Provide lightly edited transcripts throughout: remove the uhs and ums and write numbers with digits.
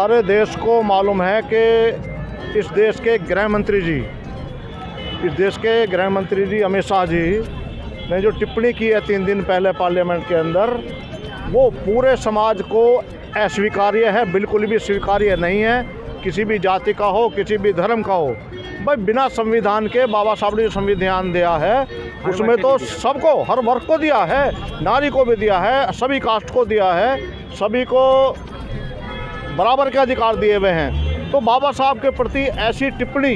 सारे देश को मालूम है कि इस देश के गृह मंत्री जी अमित शाह जी ने जो टिप्पणी की है 3 दिन पहले पार्लियामेंट के अंदर, वो पूरे समाज को अस्वीकार्य है, बिल्कुल भी स्वीकार्य नहीं है। किसी भी जाति का हो, किसी भी धर्म का हो, भाई बिना संविधान के बाबा साहब ने जो संविधान दिया है उसमें तो सबको, हर वर्ग को दिया है, नारी को भी दिया है, सभी कास्ट को दिया है, सभी को बराबर के अधिकार दिए हुए हैं। तो बाबा साहब के प्रति ऐसी टिप्पणी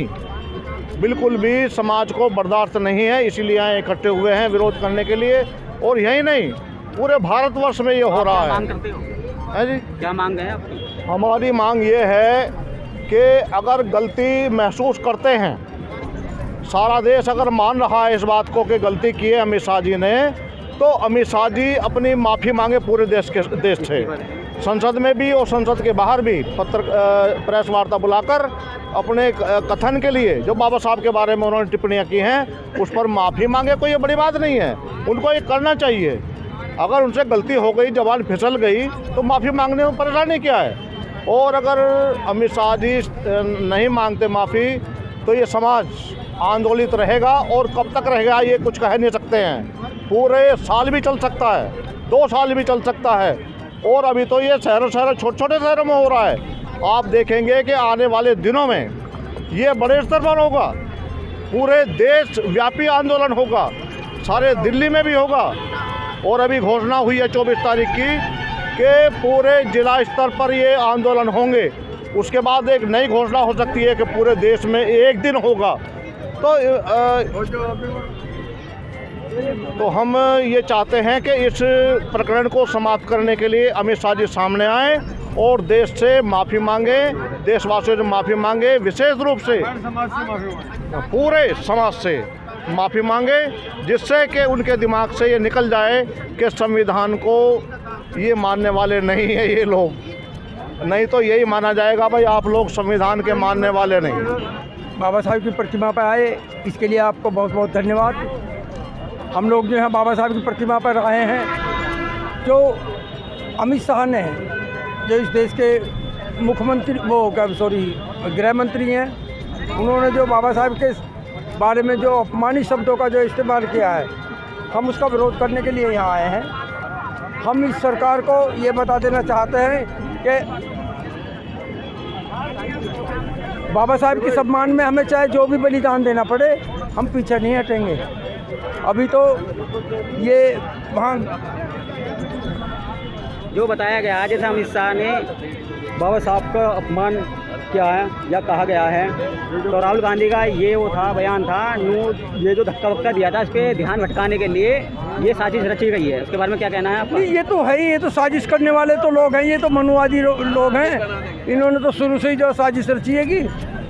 बिल्कुल भी समाज को बर्दाश्त नहीं है, इसीलिए यहाँ इकट्ठे हुए हैं विरोध करने के लिए। और यही नहीं, पूरे भारतवर्ष में ये हो रहा है। है जी, क्या मांग है आपकी? हमारी मांग ये है कि अगर गलती महसूस करते हैं, सारा देश अगर मान रहा है इस बात को कि गलती की है अमित शाह जी ने, तो अमित शाह जी अपनी माफ़ी मांगे पूरे देश से, संसद में भी और संसद के बाहर भी प्रेस वार्ता बुलाकर अपने कथन के लिए जो बाबा साहब के बारे में उन्होंने टिप्पणियां की हैं उस पर माफ़ी मांगे। कोई ये बड़ी बात नहीं है, उनको ये करना चाहिए। अगर उनसे गलती हो गई, जबान फिसल गई, तो माफ़ी मांगने में परेशानी क्या है। और अगर अमित शाह जी नहीं मांगते माफ़ी तो ये समाज आंदोलित रहेगा, और कब तक रहेगा ये कुछ कह नहीं सकते हैं। पूरे साल भी चल सकता है, 2 साल भी चल सकता है। और अभी तो ये शहरों छोटे छोटे शहरों में हो रहा है। आप देखेंगे कि आने वाले दिनों में ये बड़े स्तर पर होगा, पूरे देश व्यापी आंदोलन होगा, सारे दिल्ली में भी होगा। और अभी घोषणा हुई है 24 तारीख की कि पूरे जिला स्तर पर ये आंदोलन होंगे। उसके बाद एक नई घोषणा हो सकती है कि पूरे देश में एक दिन होगा। तो हम ये चाहते हैं कि इस प्रकरण को समाप्त करने के लिए अमित शाह जी सामने आए और देश से माफ़ी मांगे, देशवासियों से माफ़ी मांगे, विशेष रूप से पूरे समाज से माफ़ी मांगे, जिससे कि उनके दिमाग से ये निकल जाए कि संविधान को ये मानने वाले नहीं है ये लोग। नहीं तो यही माना जाएगा भाई आप लोग संविधान के मानने वाले नहीं। बाबा साहब की प्रतिमा पर आए, इसके लिए आपको बहुत बहुत धन्यवाद। हम लोग जो है बाबा साहब की प्रतिमा पर आए हैं। जो अमित शाह ने, जो इस देश के मुख्यमंत्री गृह मंत्री हैं, उन्होंने जो बाबा साहब के बारे में जो अपमानित शब्दों का जो इस्तेमाल किया है, हम उसका विरोध करने के लिए यहाँ आए हैं। हम इस सरकार को ये बता देना चाहते हैं कि बाबा साहब के सम्मान में हमें चाहे जो भी बलिदान देना पड़े, हम पीछे नहीं हटेंगे। अभी तो ये वहाँ जो बताया गया, जैसे अमित शाह ने बाबा साहब का अपमान किया है या कहा गया है, तो राहुल गांधी का ये वो था, बयान था, ये जो धक्का वक्का दिया था, इस पर ध्यान भटकाने के लिए ये साजिश रची गई है। उसके बारे में क्या कहना है आपका? ये तो है ही, ये तो साजिश करने वाले तो लोग हैं, ये तो मनुवादी लोग हैं। इन्होंने तो शुरू से ही जो साजिश रची है कि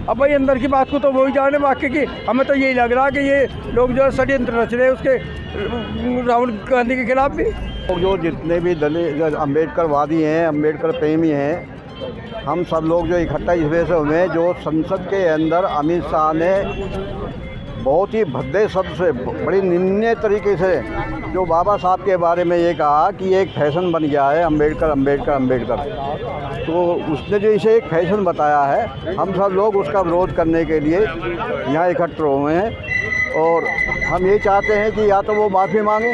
अब भाई अंदर की बात को तो वही जाने, बाकी की हमें तो यही लग रहा है कि ये लोग जो षड्यंत्र रच रहे हैं उसके राहुल गांधी के खिलाफ भी। जो जितने भी दलित अम्बेडकरवादी हैं, अम्बेडकर प्रेमी हैं, हम सब लोग जो इकट्ठा इस वजह से हुए, जो संसद के अंदर अमित शाह ने बहुत ही भद्दे शब्द से, बड़ी निंदनीय तरीके से जो बाबा साहब के बारे में ये कहा कि एक फैशन बन गया है अम्बेडकर। तो उसने जो इसे एक फैशन बताया है, हम सब लोग उसका विरोध करने के लिए यहाँ इकट्ठे हुए हैं। और हम ये चाहते हैं कि या तो वो माफ़ी मांगे,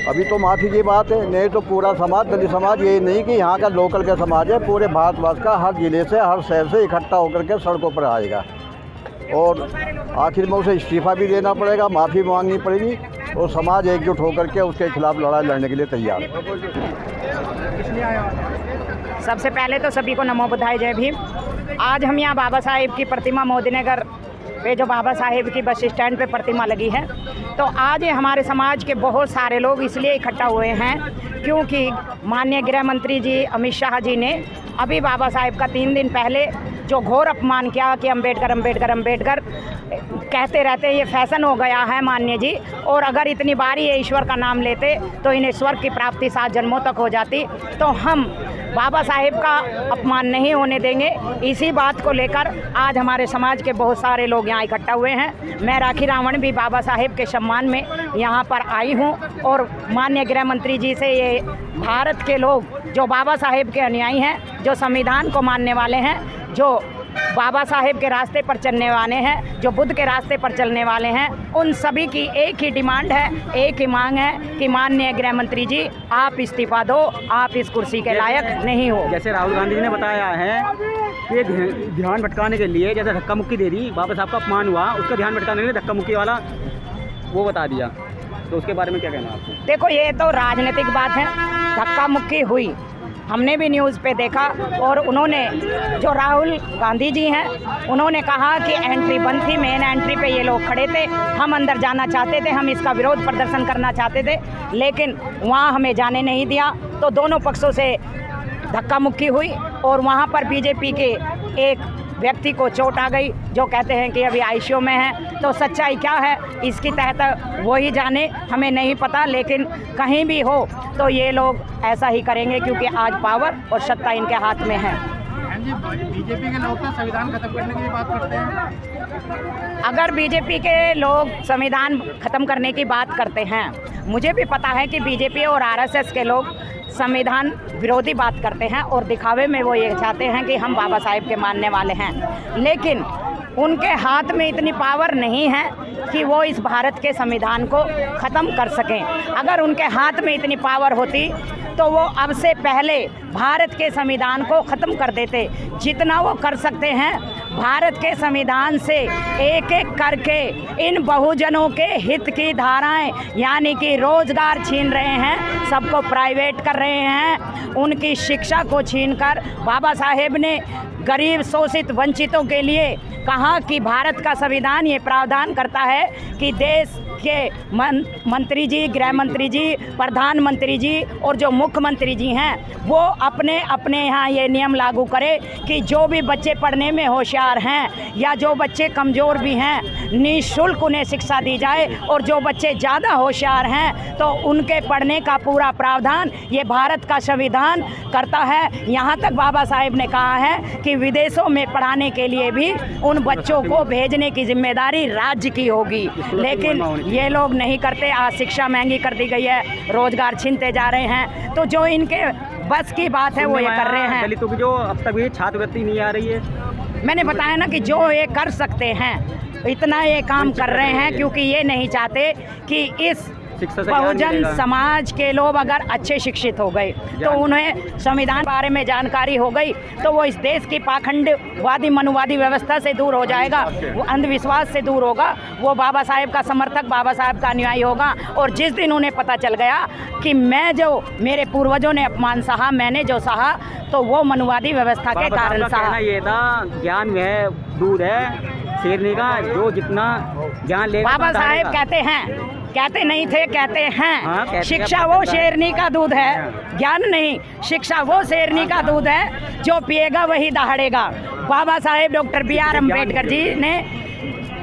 अभी तो माफ़ी की बात है, नहीं तो पूरा समाज, दलित समाज, ये नहीं कि यहाँ का लोकल का समाज है, पूरे भारतवर्ष का हर ज़िले से, हर शहर से इकट्ठा होकर के सड़कों पर आएगा। और आखिर में उसे इस्तीफ़ा भी देना पड़ेगा, माफ़ी मांगनी पड़ेगी, और समाज एकजुट होकर के उसके खिलाफ लड़ाई लड़ने के लिए तैयार है। सबसे पहले तो सभी को नमो बुद्धाय, जय भीम। आज हम यहाँ बाबा साहेब की प्रतिमा मोदीनगर पे, जो बाबा साहेब की बस स्टैंड पे प्रतिमा लगी है, तो आज हमारे समाज के बहुत सारे लोग इसलिए इकट्ठा हुए हैं क्योंकि माननीय गृह मंत्री जी अमित शाह जी ने अभी बाबा साहेब का 3 दिन पहले जो घोर अपमान किया कि अम्बेडकर कहते रहते, ये फैशन हो गया है माननीय जी। और अगर इतनी बारी ये ईश्वर का नाम लेते तो इन्हें स्वर्ग की प्राप्ति 7 जन्मों तक हो जाती। तो हम बाबा साहेब का अपमान नहीं होने देंगे। इसी बात को लेकर आज हमारे समाज के बहुत सारे लोग यहाँ इकट्ठा हुए हैं। मैं राखी रावण भी बाबा साहेब के सम्मान में यहाँ पर आई हूँ और माननीय गृह मंत्री जी से ये भारत के लोग जो बाबा साहेब के अनुयायी हैं, जो संविधान को मानने वाले हैं, जो बाबा साहेब के रास्ते पर चलने वाले हैं, जो बुद्ध के रास्ते पर चलने वाले हैं, उन सभी की एक ही डिमांड है, एक ही मांग है कि माननीय गृह मंत्री जी आप इस्तीफा दो, आप इस कुर्सी के लायक नहीं हो। जैसे राहुल गांधी जी ने बताया है कि ध्यान भटकाने के लिए, जैसे धक्का मुक्की दे दी, बाबा साहब का अपमान हुआ, उसका ध्यान भटकाने के लिए धक्का मुक्की वाला वो बता दिया, तो उसके बारे में क्या कहना है आपको? देखो, ये तो राजनीतिक बात है, धक्का मुक्की हुई, हमने भी न्यूज़ पे देखा। और उन्होंने, जो राहुल गांधी जी हैं, उन्होंने कहा कि एंट्री बंद थी, मेन एंट्री पे ये लोग खड़े थे, हम अंदर जाना चाहते थे, हम इसका विरोध प्रदर्शन करना चाहते थे, लेकिन वहाँ हमें जाने नहीं दिया। तो दोनों पक्षों से धक्का मुक्की हुई और वहाँ पर बीजेपी के एक व्यक्ति को चोट आ गई, जो कहते हैं कि अभी आईसीयू में है। तो सच्चाई क्या है इसकी तहत वो ही जाने, हमें नहीं पता, लेकिन कहीं भी हो तो ये लोग ऐसा ही करेंगे, क्योंकि आज पावर और सत्ता इनके हाथ में है। बीजेपी के लोग तो संविधान खत्म करने की बात करते हैं। अगर बीजेपी के लोग संविधान खत्म करने की बात करते हैं, मुझे भी पता है कि बीजेपी और आरएसएस के लोग संविधान विरोधी बात करते हैं और दिखावे में वो ये चाहते हैं कि हम बाबा साहेब के मानने वाले हैं, लेकिन उनके हाथ में इतनी पावर नहीं है कि वो इस भारत के संविधान को ख़त्म कर सकें। अगर उनके हाथ में इतनी पावर होती तो वो अब से पहले भारत के संविधान को ख़त्म कर देते। जितना वो कर सकते हैं, भारत के संविधान से एक एक करके इन बहुजनों के हित की धाराएं, यानी कि रोजगार छीन रहे हैं, सबको प्राइवेट कर रहे हैं, उनकी शिक्षा को छीनकर बाबा साहेब ने गरीब शोषित वंचितों के लिए कहा कि भारत का संविधान ये प्रावधान करता है कि देश के मंत्री जी, गृह मंत्री जी, प्रधानमंत्री जी और जो मुख्यमंत्री जी हैं वो अपने अपने यहाँ ये नियम लागू करे कि जो भी बच्चे पढ़ने में होशियार हैं या जो बच्चे कमज़ोर भी हैं, निःशुल्क उन्हें शिक्षा दी जाए, और जो बच्चे ज़्यादा होशियार हैं तो उनके पढ़ने का पूरा प्रावधान ये भारत का संविधान करता है। यहाँ तक बाबा साहेब ने कहा है कि विदेशों में पढ़ाने के लिए भी उन बच्चों को भेजने की जिम्मेदारी राज्य की होगी, लेकिन ये लोग नहीं करते। आज शिक्षा महंगी कर दी गई है, रोजगार छीनते जा रहे हैं, तो जो इनके बस की बात है वो ये कर रहे हैं। दलितों की जो अब तक भी छात्रवृत्ति नहीं आ रही है, मैंने बताया ना कि जो ये कर सकते हैं इतना ये काम कर रहे हैं, क्योंकि ये नहीं चाहते कि इस बहुजन समाज के लोग अगर अच्छे शिक्षित हो गए तो उन्हें संविधान के बारे में जानकारी हो गई तो वो इस देश की पाखंडवादी मनुवादी व्यवस्था से दूर हो जाएगा, वो अंधविश्वास से दूर होगा, वो बाबा साहेब का समर्थक, बाबा साहेब का अनुयायी होगा। और जिस दिन उन्हें पता चल गया कि मैं जो मेरे पूर्वजों ने अपमान सहा, मैंने जो सहा, तो वो मनुवादी व्यवस्था के कारण सहा। ये था ज्ञान में दूध है शेरनी का, जो जितना ज्ञान लेगा बाबा साहेब कहते हैं, कहते नहीं थे, कहते हैं, शिक्षा वो शेरनी का दूध है, ज्ञान नहीं, शिक्षा वो शेरनी का दूध है, जो पिएगा वही दहाड़ेगा। Baba Saheb doctor B.R. अम्बेडकर जी ने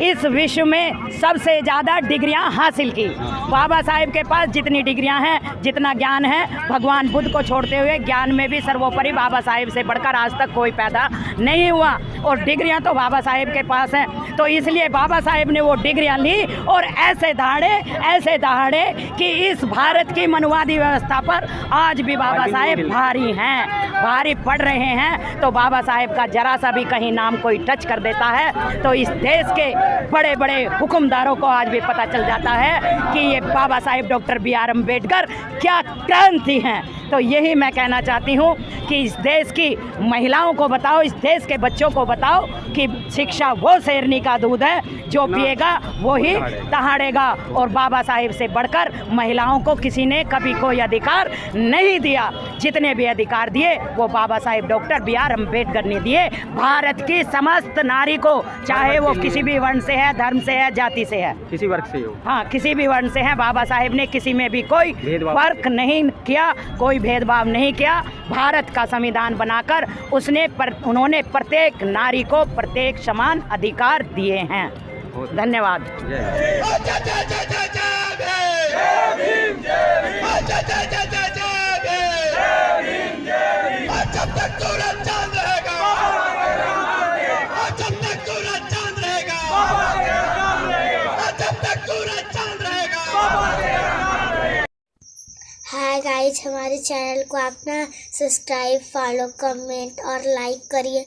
इस विश्व में सबसे ज़्यादा डिग्रियां हासिल की। बाबा साहेब के पास जितनी डिग्रियां हैं, जितना ज्ञान है, भगवान बुद्ध को छोड़ते हुए ज्ञान में भी सर्वोपरि बाबा साहेब से बढ़कर आज तक कोई पैदा नहीं हुआ, और डिग्रियां तो बाबा साहेब के पास हैं। तो इसलिए बाबा साहेब ने वो डिग्रियां ली और ऐसे दहाड़े कि इस भारत की मनुवादी व्यवस्था पर आज भी बाबा साहेब भारी पड़ रहे हैं। तो बाबा साहेब का जरा सा भी कहीं नाम कोई टच कर देता है तो इस देश के बड़े बड़े हुक्मदारों को आज भी पता चल जाता है कि ये बाबा साहेब डॉक्टर B.R. अम्बेडकर क्या क्रांति हैं। तो यही मैं कहना चाहती हूँ कि इस देश की महिलाओं को बताओ, इस देश के बच्चों को बताओ कि शिक्षा वो शेरनी का दूध है, जो पिएगा वो ही दहाड़ेगा। और बाबा साहेब से बढ़कर महिलाओं को किसी ने कभी कोई अधिकार नहीं दिया। जितने भी अधिकार दिए वो बाबा साहेब डॉक्टर B.R. अम्बेडकर ने दिए भारत की समस्त नारी को, चाहे वो किसी भी वर्ण से है, धर्म से है, जाति से है, किसी वर्ग से हो, हाँ किसी भी वर्ण से है। बाबा साहेब ने किसी में भी कोई फर्क नहीं किया, कोई भेदभाव नहीं किया। भारत का संविधान बनाकर उन्होंने प्रत्येक नारी को प्रत्येक समान अधिकार दिए हैं। धन्यवाद। Hi गाइज, हमारे चैनल को आप ना सब्सक्राइब, फॉलो, कमेंट और लाइक करिए